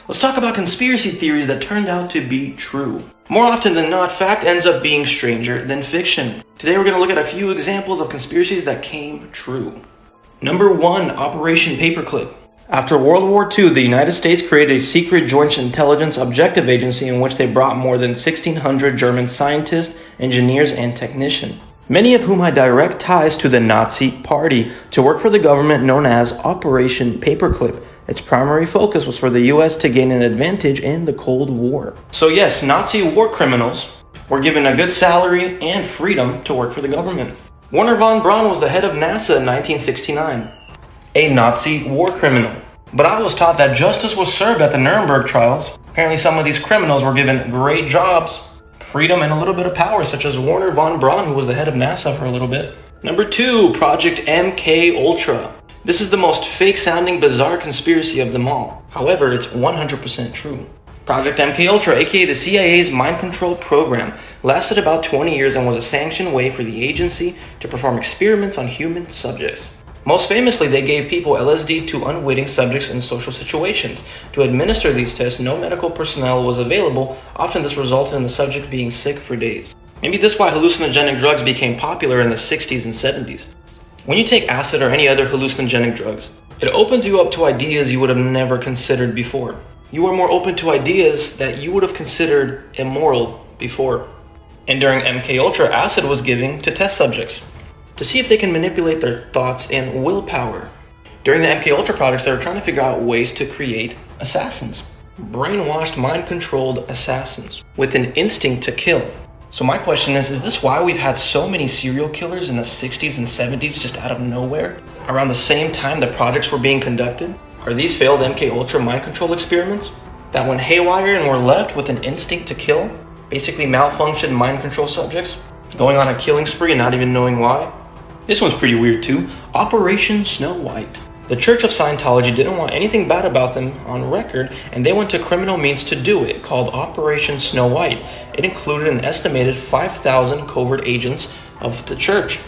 Let's talk about conspiracy theories that turned out to be true. More often than not, fact ends up being stranger than fiction. Today we're going to look at a few examples of conspiracies that came true. Number 1, Operation Paperclip. After World War II, the United States created a secret joint intelligence objective agency in which they brought more than 1,600 German scientists, engineers, and technicians, many of whom had direct ties to the Nazi Party, to work for the government known as Operation Paperclip. Its primary focus was for the US to gain an advantage in the Cold War. So yes, Nazi war criminals were given a good salary and freedom to work for the government. Wernher von Braun was the head of NASA in 1969, a Nazi war criminal. But I was taught that justice was served at the Nuremberg trials. Apparently some of these criminals were given great jobs, freedom, and a little bit of power, such as Wernher von Braun, who was the head of NASA for a little bit. Number 2, Project MK Ultra. This is the most fake-sounding, bizarre conspiracy of them all. However, it's 100% true. Project MK Ultra, aka the CIA's mind control program, lasted about 20 years and was a sanctioned way for the agency to perform experiments on human subjects. Most famously, they gave people LSD to unwitting subjects in social situations. To administer these tests, no medical personnel was available. Often this resulted in the subject being sick for days. Maybe this is why hallucinogenic drugs became popular in the 60s and 70s. When you take acid or any other hallucinogenic drugs, it opens you up to ideas you would have never considered before. You are more open to ideas that you would have considered immoral before. And during MK Ultra, acid was given to test subjects to see if they can manipulate their thoughts and willpower. During the MK Ultra projects, they were trying to figure out ways to create assassins. Brainwashed, mind-controlled assassins with an instinct to kill. So my question is this why we've had so many serial killers in the 60s and 70s just out of nowhere? Around the same time the projects were being conducted? Are these failed MK Ultra mind control experiments that went haywire and were left with an instinct to kill? Basically malfunctioned mind control subjects going on a killing spree and not even knowing why? This one's pretty weird too. Operation Snow White. The Church of Scientology didn't want anything bad about them on record, and they went to criminal means to do it, called Operation Snow White. It included an estimated 5,000 covert agents of the church.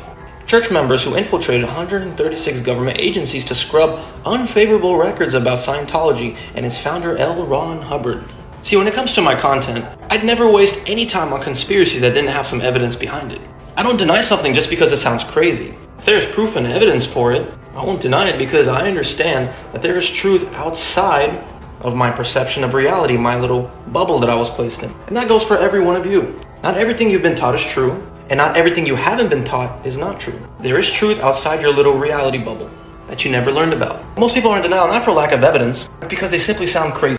Church members who infiltrated 136 government agencies to scrub unfavorable records about Scientology and its founder L. Ron Hubbard. See, when it comes to my content, I'd never waste any time on conspiracies that didn't have some evidence behind it. I don't deny something just because it sounds crazy. If there's proof and evidence for it, I won't deny it because I understand that there is truth outside of my perception of reality, my little bubble that I was placed in. And that goes for every one of you. Not everything you've been taught is true, and not everything you haven't been taught is not true. There is truth outside your little reality bubble that you never learned about. Most people are in denial not for lack of evidence, but because they simply sound crazy.